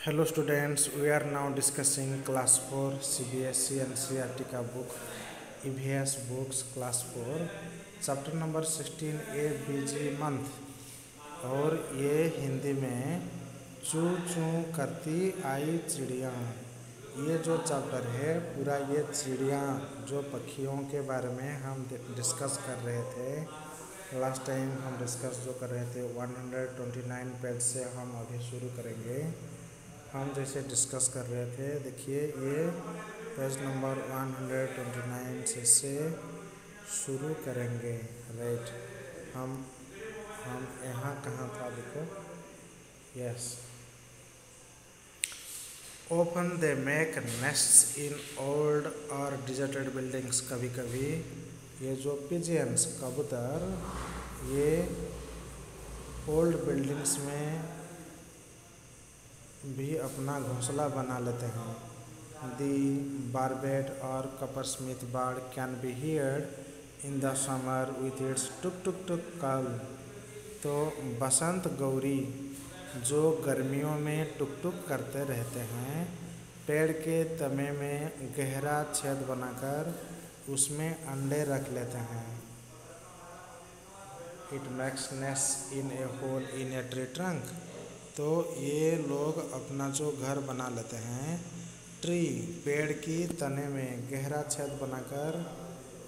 Hello students, we are now discussing class 4 CBSE and CRT का book EVS books class 4 chapter number 16 A busy month और ये हिंदी में चू चू करती आई चिड़िया। ये जो चैप्टर है पूरा ये चिड़िया जो पक्षियों के बारे में हम डिस्कस कर रहे थे। लास्ट टाइम हम डिस्कस जो कर रहे थे 129 पेज से हम अभी शुरू करेंगे। हम जैसे डिस्कस कर रहे थे, देखिए ये पेज नंबर 129 से शुरू करेंगे। राइट, हम यहाँ कहाँ था देखो। Yes, open they make nests in old और डिजर्टेड बिल्डिंग्स। कभी कभी ये जो पिजियंस कबूतर ये ओल्ड बिल्डिंग्स में भी अपना घोंसला बना लेते हैं। दी बारबेट और coppersmith bird can be heard in the summer with its tuk tuk tuk call. तो बसंत गौरी जो गर्मियों में टुक टुक करते रहते हैं, पेड़ के तने में गहरा छेद बनाकर उसमें अंडे रख लेते हैं। It makes nest in a hole in a tree trunk. तो ये लोग अपना जो घर बना लेते हैं ट्री पेड़ की तने में गहरा छेद बनाकर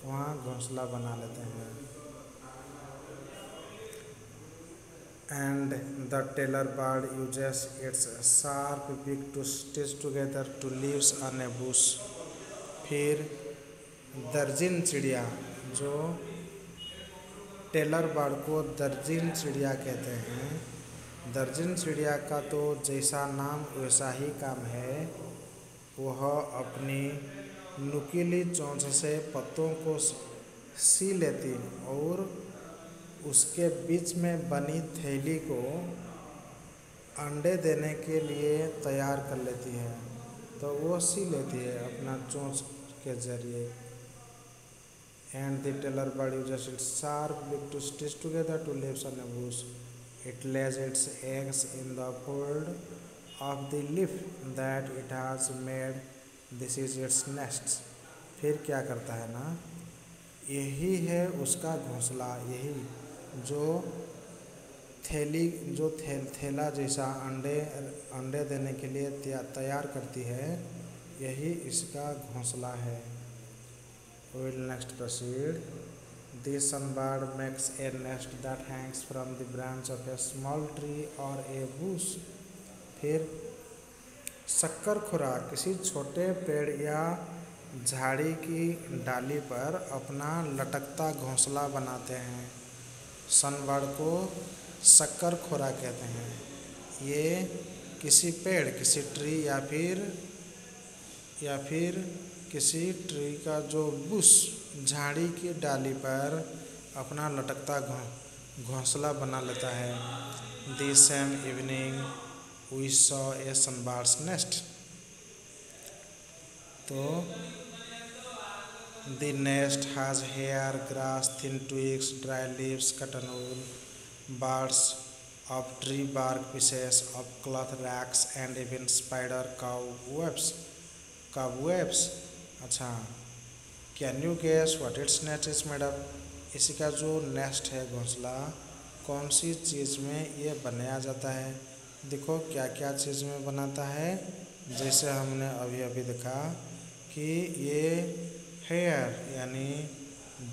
वहाँ घोंसला बना लेते हैं। And the tailor bird uses its sharp beak to stitch together two leaves on a bush. फिर दर्जिन चिड़िया, जो टेलर बर्ड को दर्जिन चिड़िया कहते हैं, दर्जन चिड़िया का तो जैसा नाम वैसा ही काम है। वह अपनी नुकीली चोंच से पत्तों को सी लेती और उसके बीच में बनी थैली को अंडे देने के लिए तैयार कर लेती है। तो वो सी लेती है अपना चोंच के जरिए। And the tailor bird uses its sharp beak to stitch together two leaves on a bush. It lays its eggs in the fold of the leaf that it has made. This is its nest. फिर क्या करता है ना, यही है उसका घोंसला। यही जो थैली जो थैला जैसा अंडे देने के लिए तैयार करती है, यही इसका घोंसला है। We'll next proceed. The sunbird makes a nest that hangs from the branch of a small tree or a bush. फिर शक्कर खुराक किसी छोटे पेड़ या झाड़ी की डाली पर अपना लटकता घोंसला बनाते हैं। सनबर्ड को शक्कर खुराक कहते हैं। ये किसी पेड़, किसी ट्री या फिर किसी ट्री का जो बुश झाड़ी की डाली पर अपना लटकता घोंसला बना लेता है। The same evening we saw a sunbirds nest. तो the nest has hair, grass, thin twigs, dry leaves, cotton wool, birds of tree bark, pieces of cloth rags and even spider cobwebs. अच्छा, can you guess what its nest is made up? इसका जो nest है घोंसला, कौन सी चीज़ में ये बनाया जाता है? देखो क्या क्या चीज़ में बनाता है। जैसे हमने अभी देखा कि ये हेयर यानी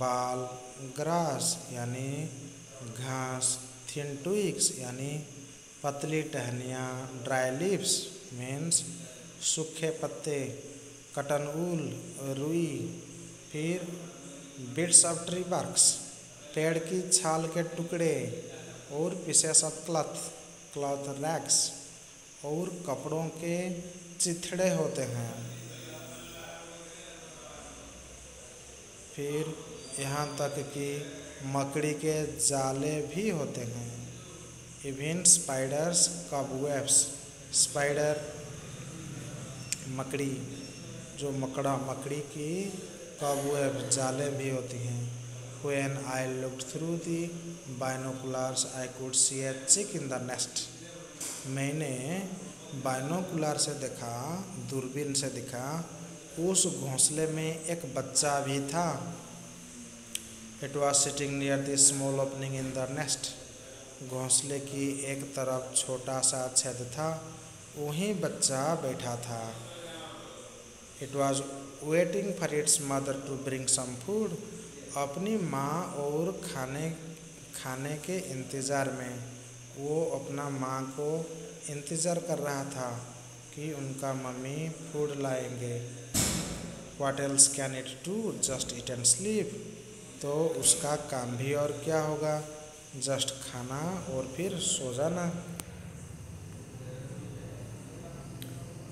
बाल, ग्रास यानी घास, थिन ट्विग्स यानी पतली टहनियाँ, ड्राई लीव्स मीन्स सूखे पत्ते, कॉटन वूल रुई, फिर बिट्स ऑफ ट्री बार्क्स पेड़ की छाल के टुकड़े, और पीसेस ऑफ क्लॉथ रैक्स और कपड़ों के चिथड़े होते हैं। फिर यहाँ तक कि मकड़ी के जाले भी होते हैं। इवन स्पाइडर्स कॉबवेब्स, स्पाइडर मकड़ी, जो मकड़ी की कॉबवेब जाले भी होती हैं। When I looked through the binoculars, I could see a chick in the nest. मैंने बाइनोकुलर से देखा, दूरबीन से देखा, उस घोंसले में एक बच्चा भी था। It was sitting near the small opening in the nest. घोंसले की एक तरफ छोटा सा छेद था, वहीं बच्चा बैठा था। It was waiting for its mother to bring some food. अपनी माँ और खाने के इंतज़ार में वो अपना माँ को इंतज़ार कर रहा था कि उनका मम्मी फूड लाएंगे। What else can it do, just eat and sleep. तो उसका काम भी और क्या होगा, जस्ट खाना और फिर सो जाना।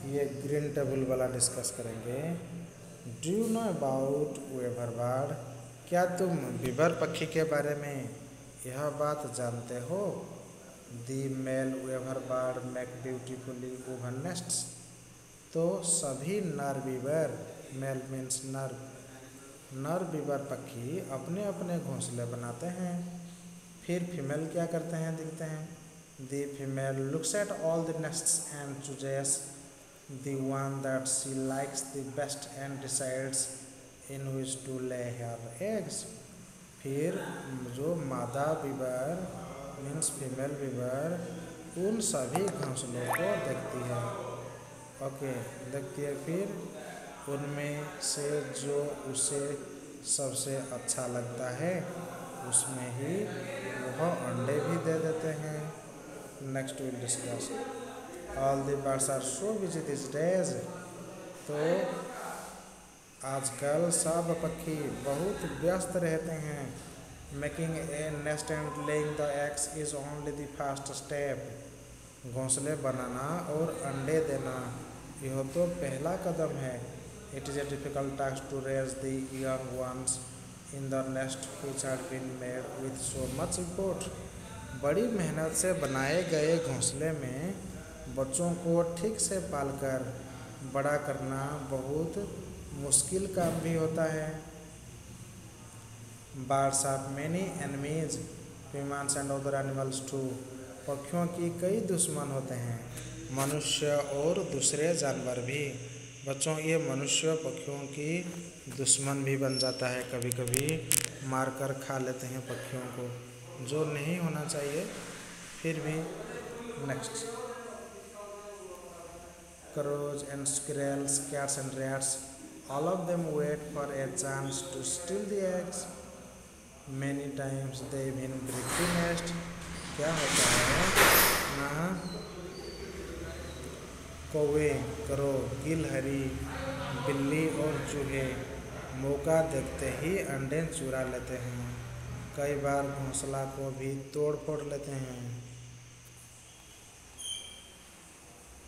ये ग्रीन टेबल वाला डिस्कस करेंगे। Do you know about weaver bird. क्या तुम बीबर पक्षी के बारे में यह बात जानते हो। The male weaver bird make beautifully woven nests. तो सभी नर बीबर, मेल मीन्स नर बीबर पक्षी अपने अपने घोंसले बनाते हैं। फिर फीमेल क्या करते हैं देखते हैं। The female looks at all the nests and chooses the one that she likes the best and decides in which to lay her eggs। फिर जो मादा बीबर मीन्स फीमेल बीबर उन सभी घोंसलों को देखती है। देखती है, फिर उनमें से जो उसे सबसे अच्छा लगता है उसमें ही वह अंडे भी दे देते हैं। Next will discuss. All the birds are so busy this days. तो आजकल सब पक्षी बहुत व्यस्त रहते हैं। Making a nest and laying the eggs is only the first step. घोंसले बनाना और अंडे देना यह तो पहला कदम है। It is a difficult task to raise the young ones in the nest which had been made with so much effort. बड़ी मेहनत से बनाए गए घोंसले में बच्चों को ठीक से पालकर बड़ा करना बहुत मुश्किल काम भी होता है। Birds are many enemies, humans and other animals too. पक्षियों की कई दुश्मन होते हैं, मनुष्य और दूसरे जानवर भी। बच्चों, ये मनुष्य पक्षियों की दुश्मन भी बन जाता है, कभी कभी मार कर खा लेते हैं पक्षियों को, जो नहीं होना चाहिए, फिर भी। Next. Crows and squirrels, cats and rats, all of them wait for a chance to steal the eggs. Many times they even break the nest. क्या होता है ना, कौवे, क्रो, गिलहरी, बिल्ली और चूहे मौका देखते ही अंडे चुरा लेते हैं। कई बार घोंसला को भी तोड़ फोड़ लेते हैं।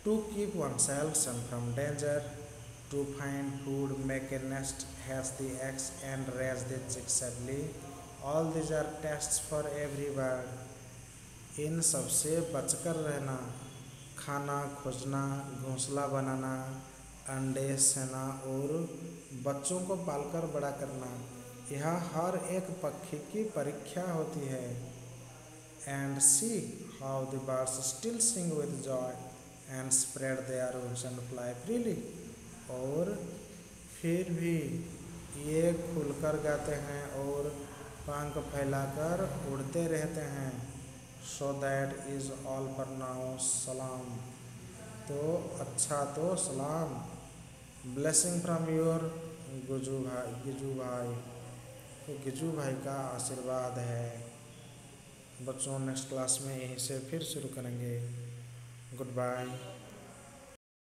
To keep oneself safe from danger, to find food, make a nest, hatch the eggs and raise the chicks safely. All these are tests for every bird. इन सबसे बचकर रहना, खाना खोजना, घोंसला बनाना, अंडे सेना और बच्चों को पालकर बड़ा करना, यह हर एक पक्षी की परीक्षा होती है। And see how the birds still sing with joy and spread their wings and fly freely। और फिर भी ये खुलकर गाते हैं और पंख फैलाकर उड़ते रहते हैं। So that is all for now, सलाम। तो अच्छा तो सलाम। ब्लेसिंग फ्रॉम योर गिजू भाई। तो गिजू भाई का आशीर्वाद है। बच्चों, नेक्स्ट क्लास में यहीं से फिर शुरू करेंगे। Good bye.